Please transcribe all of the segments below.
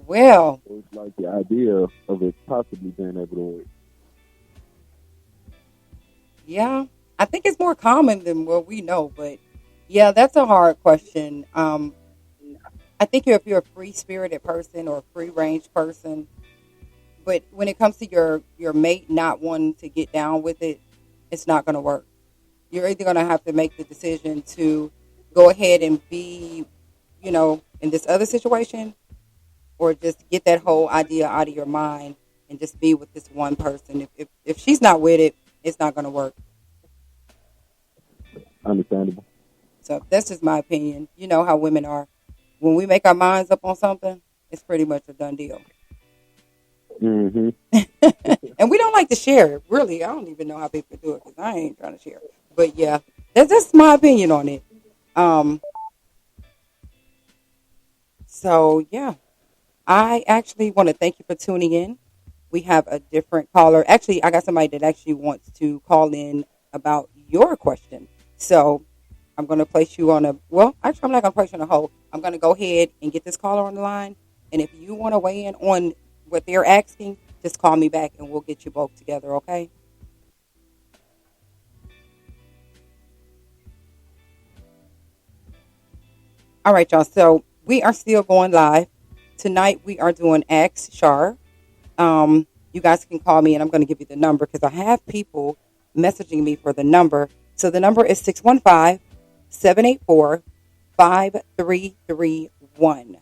Well, So it's like the idea of it possibly being able to work. yeah, I think it's more common than what we know, but yeah, that's a hard question. I think if you're a free spirited person or a free range person, but when it comes to your mate not wanting to get down with it, it's not going to work. You're either going to have to make the decision to go ahead and be, in this other situation, or just get that whole idea out of your mind and just be with this one person. If she's not with it, it's not going to work. Understandable. So that's just my opinion. You know how women are. When we make our minds up on something, it's pretty much a done deal. Hmm. And we don't like to share it. Really, I don't even know how people do it because I ain't trying to share. But yeah, that's just my opinion on it. Um, so yeah, I actually want to thank you for tuning in. We have a different caller. Actually, I got somebody that actually wants to call in about your question. So I'm going to place you on a, well, actually, I'm not going to place you on a hold. I'm going to go ahead and get this caller on the line. And if you want to weigh in on what they're asking, just call me back and we'll get you both together, okay? All right, y'all. So we are still going live. Tonight we are doing X Char. You guys can call me and I'm going to give you the number because I have people messaging me for the number. So the number is 615-784-5331.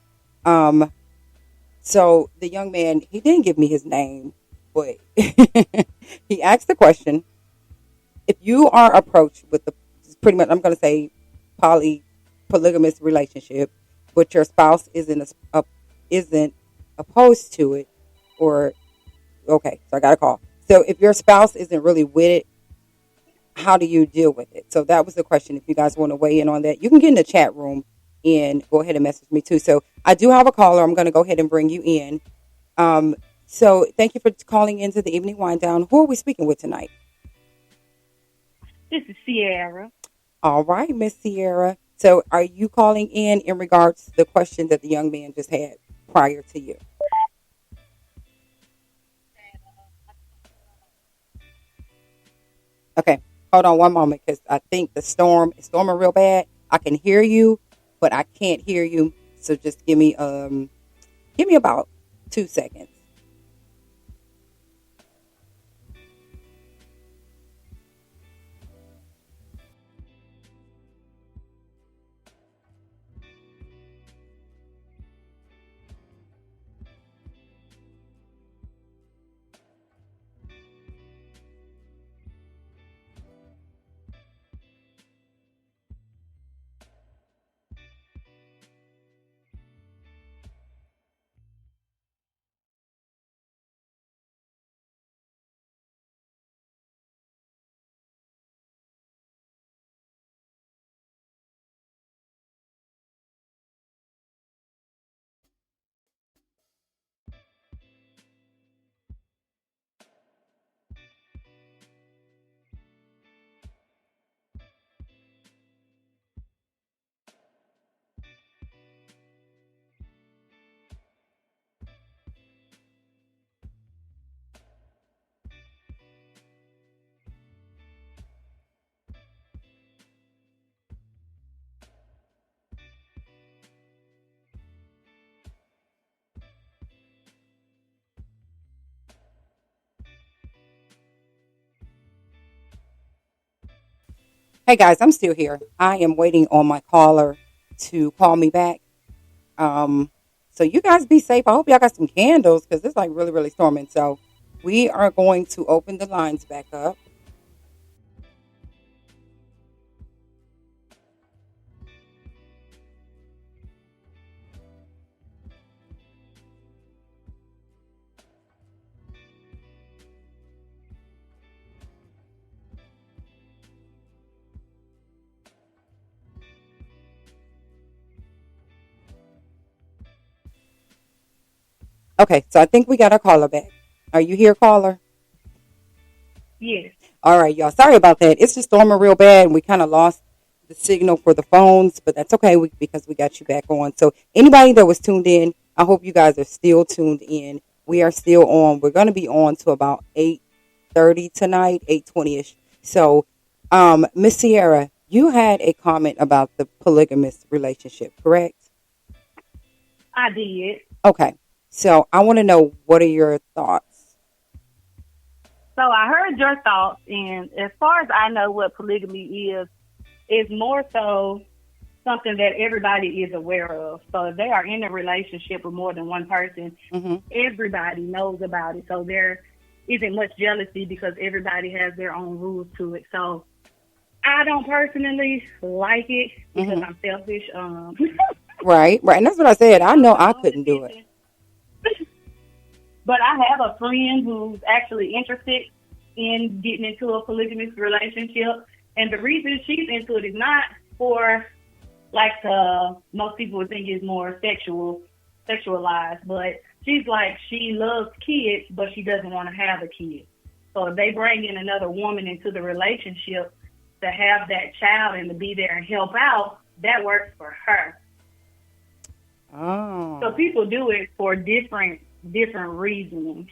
Um, so the young man, he didn't give me his name, but he asked the question, if you are approached with the, pretty much, I'm going to say polygamous relationship, but your spouse isn't opposed to it, or okay, so I got a call. So if your spouse isn't really with it, how do you deal with it? So that was the question. If you guys want to weigh in on that, you can get in the chat room and go ahead and message me too. So I do have a caller. I'm going to go ahead and bring you in. Um, so thank you for calling into the evening wind down. Who are we speaking with tonight? This is Sierra. All right, Miss Sierra. So are you calling in regards to the question that the young man just had prior to you? Okay, hold on one moment because I think the storm is storming real bad. I can hear you, but I can't hear you. So just give me about 2 seconds. Hey guys, I'm still here. I am waiting on my caller to call me back. Um, so you guys be safe. I hope y'all got some candles because it's like really, really storming. So we are going to open the lines back up. Okay, so I think we got our caller back. Are you here, caller? Yes. All right, y'all. Sorry about that. It's just storming real bad, and we kind of lost the signal for the phones, but that's okay because we got you back on. So anybody that was tuned in, I hope you guys are still tuned in. We are still on. We're going to be on to about 8:30 tonight, 8:20ish. So, Miss Sierra, you had a comment about the polygamous relationship, correct? I did. Okay. So, I want to know, what are your thoughts? So I heard your thoughts, and as far as I know, what polygamy is more so something that everybody is aware of. So if they are in a relationship with more than one person, Mm-hmm. everybody knows about it. So there isn't much jealousy because everybody has their own rules to it. So I don't personally like it because Mm-hmm. I'm selfish. Right, right. And that's what I said. I I'm know my I own couldn't do it. decision. But I have a friend who's actually interested in getting into a polygamous relationship. And the reason she's into it is not for like most people would think is more sexualized, but she's like she loves kids, but she doesn't want to have a kid. So if they bring in another woman into the relationship to have that child and to be there and help out, that works for her. So Oh. people do it for different reasons.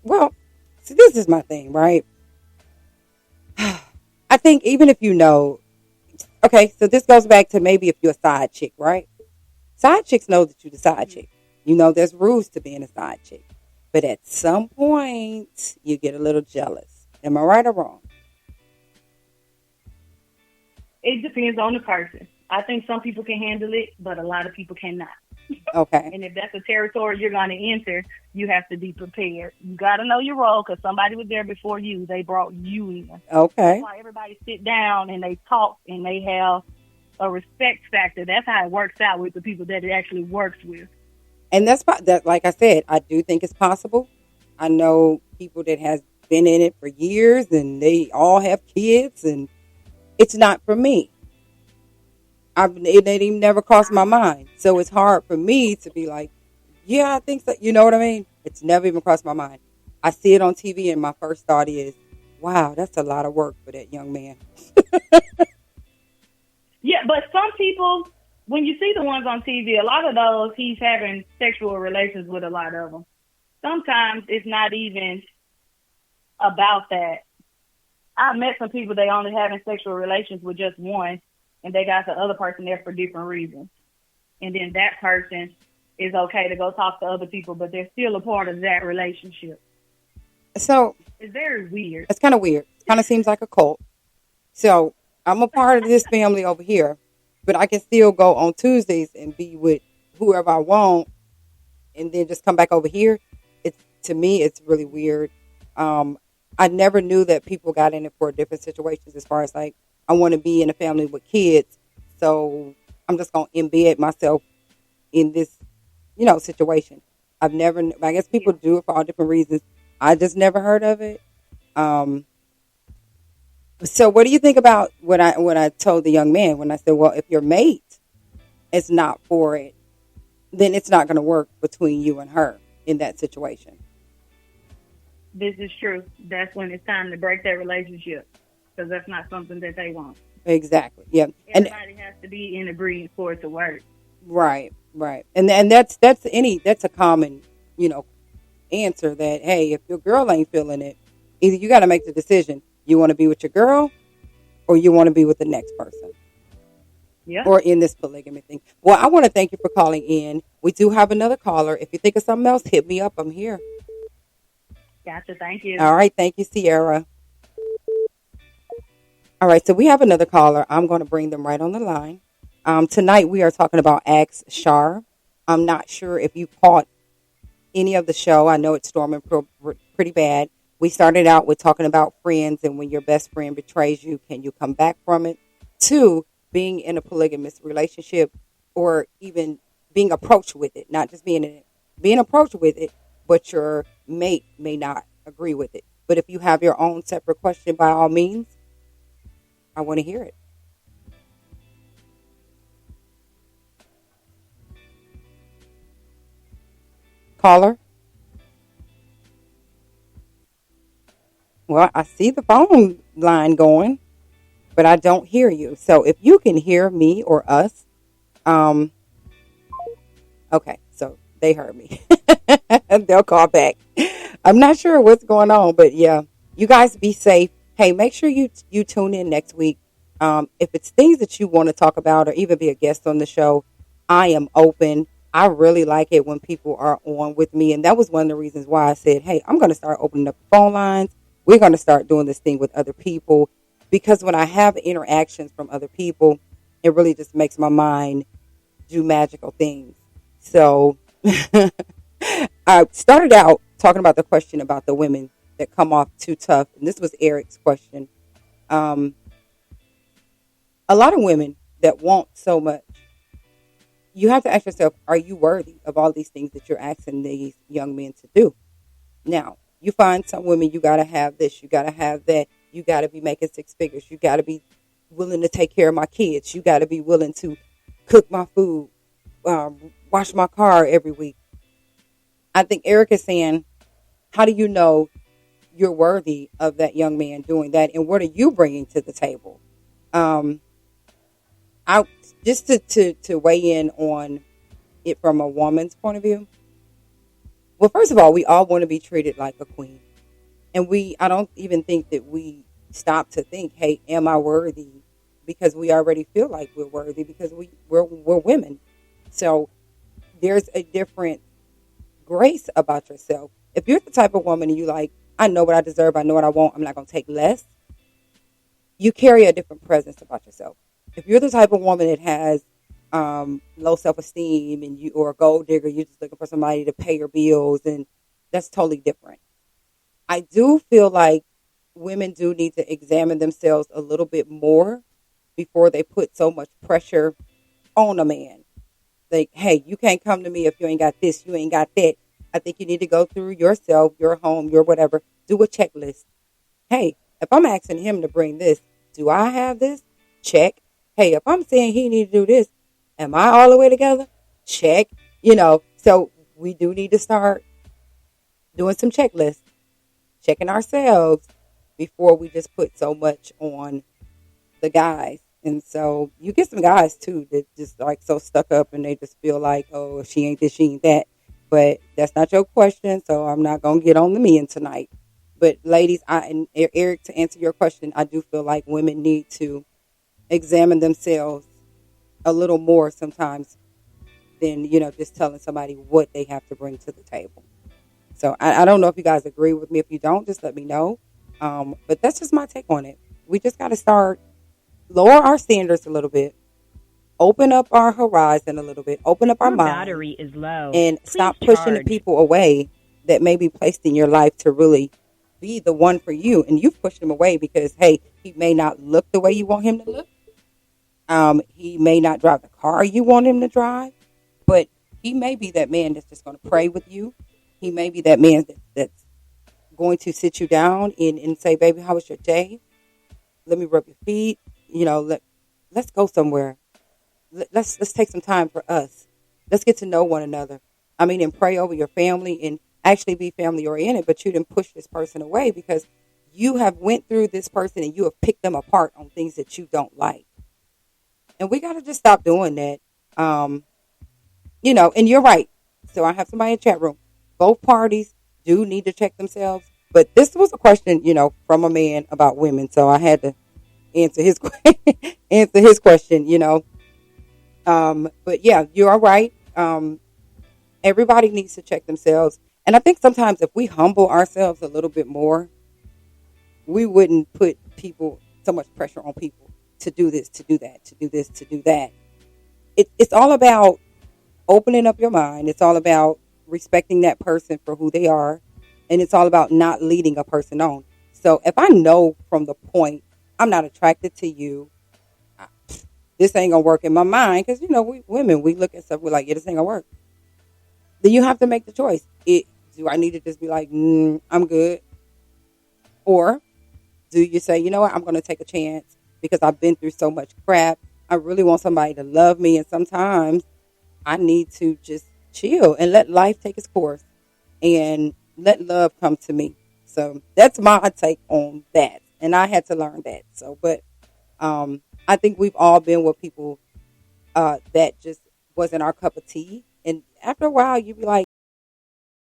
Well, see, this is my thing, right? I think even if you know, okay, so this goes back to maybe if you're a side chick, right? Side chicks know that you're the side chick. You know there's rules to being a side chick. But at some point, you get a little jealous. Am I right or wrong? It depends on the person. I think some people can handle it, but a lot of people cannot. Okay. And if that's a territory you're going to enter, you have to be prepared. You got to know your role because somebody was there before you. They brought you in. That's Okay. why everybody sit down and they talk and they have a respect factor. That's how it works out with the people that it actually works with. And that, like I said, I do think it's possible. I know people that has been in it for years and they all have kids, and it's not for me. It didn't even never crossed my mind. So it's hard for me to be like, yeah, I think so. You know what I mean? It's never even crossed my mind. I see it on TV, and my first thought is, wow, that's a lot of work for that young man. Yeah, but some people, when you see the ones on TV, a lot of those, he's having sexual relations with a lot of them. Sometimes it's not even about that. I've met some people, they only having sexual relations with just one, and they got the other person there for different reasons. And then that person is okay to go talk to other people, but they're still a part of that relationship. So It's very weird. it's kind of weird. It kind of seems like a cult. So I'm a part of this family over here, but I can still go on Tuesdays and be with whoever I want, and then just come back over here. It's To me, it's really weird. Um, I never knew that people got in it for different situations. As far as like, I want to be in a family with kids, so I'm just gonna embed myself in this, situation. I've never. I guess people Yeah. do it for all different reasons. I just never heard of it. Um, so, what do you think about what I told the young man when I said, "Well, if your mate is not for it, then it's not going to work between you and her in that situation." This is true. That's when it's time to break that relationship because that's not something that they want. Exactly. Yeah. And Everybody has to be in agreement for it to work. right, right. And that's a common, you know, answer that, hey, if your girl ain't feeling it, either you got to make the decision. You want to be with your girl, or you want to be with the next person, Yeah. or in this polygamy thing. Well, I want to thank you for calling in. We do have another caller. If you think of something else, hit me up. I'm here. Gotcha. Thank you. All right. Thank you, Sierra. All right. So we have another caller. I'm going to bring them right on the line. Tonight we are talking about Ask Char. I'm not sure if you caught any of the show. I know it's storming pretty bad. We started out with talking about friends and when your best friend betrays you, can you come back from it? To being in a polygamous relationship, or even being approached with it, not just being in it, being approached with it, but your mate may not agree with it. But if you have your own separate question, by all means, I want to hear it. Caller? Well, I see the phone line going, but I don't hear you. So if you can hear me or us, um, okay. So they heard me. And they'll call back. I'm not sure what's going on, but yeah, you guys be safe. Hey, make sure you tune in next week. If it's things that you want to talk about or even be a guest on the show, I am open. I really like it when people are on with me, and that was one of the reasons why I said, "Hey, I'm going to start opening up the phone lines. We're going to start doing this thing with other people because when I have interactions from other people, it really just makes my mind do magical things." So I started out talking about the question about the women that come off too tough, and this was Eric's question. Um, a lot of women that want so much, you have to ask yourself, are you worthy of all these things that you're asking these young men to do? Now, you find some women, you got to have this, you got to have that, you got to be making six figures, you got to be willing to take care of my kids, you got to be willing to cook my food, wash my car every week. I think Eric is saying, how do you know you're worthy of that young man doing that, and what are you bringing to the table? Um, I just to weigh in on it from a woman's point of view. Well, first of all, we all want to be treated like a queen, and I don't even think that we stop to think, hey, am I worthy? Because we already feel like we're worthy because we're women. So there's a different grace about yourself. If you're the type of woman and you like, I know what I deserve, I know what I want, I'm not going to take less, you carry a different presence about yourself. If you're the type of woman that has low self-esteem and you or a gold digger, you're just looking for somebody to pay your bills, and that's totally different. I do feel like women do need to examine themselves a little bit more before they put so much pressure on a man. Like, hey, you can't come to me if you ain't got this, you ain't got that. I think you need to go through yourself, your home, your whatever. Do a checklist. Hey, if I'm asking him to bring this, do I have this? Check. Hey, if I'm saying he need to do this, am I all the way together? Check. So we do need to start doing some checklists, checking ourselves before we just put so much on the guys. And so you get some guys too that just like so stuck up and they just feel like, oh, if she ain't this, she ain't that. But that's not your question, so I'm not gonna get on the men tonight. But ladies, and Eric, to answer your question, I do feel like women need to examine themselves a little more sometimes than just telling somebody what they have to bring to the table. So I don't know if you guys agree with me. If you don't, just let me know. But that's just my take on it. We just got to start lower our standards a little bit, open up our horizon a little bit, open up our Your mind, battery is low. and Please stop pushing the charge. people away that may be placed in your life to really be the one for you. And you've pushed him away because, hey, he may not look the way you want him to look. He may not drive the car you want him to drive, but he may be that man that's just going to pray with you. He may be that man that's going to sit you down and say, baby, how was your day? Let me rub your feet. Let's go somewhere. Let's take some time for us. Let's get to know one another. I mean, and pray over your family and actually be family oriented, but you didn't push this person away because you have went through this person and you have picked them apart on things that you don't like. And we got to just stop doing that. And you're right. So I have somebody in the chat room. Both parties do need to check themselves. But this was a question, from a man about women. So I had to answer his question. But yeah, you are right. Everybody needs to check themselves. And I think sometimes if we humble ourselves a little bit more, we wouldn't put so much pressure on people to do this, to do that, to do this, to do that. It's all about opening up your mind. It's all about respecting that person for who they are. And it's all about not leading a person on. So if I know from the point I'm not attracted to you, this ain't going to work in my mind. Because, we women, we look at stuff, we're like, yeah, this ain't going to work. Then you have to make the choice. Do I need to just be like, I'm good? Or do you say, you know what, I'm going to take a chance because I've been through so much crap. I really want somebody to love me. And sometimes I need to just chill and let life take its course and let love come to me. So that's my take on that. And I had to learn that. So, but I think we've all been with people that just wasn't our cup of tea. And after a while, you be like,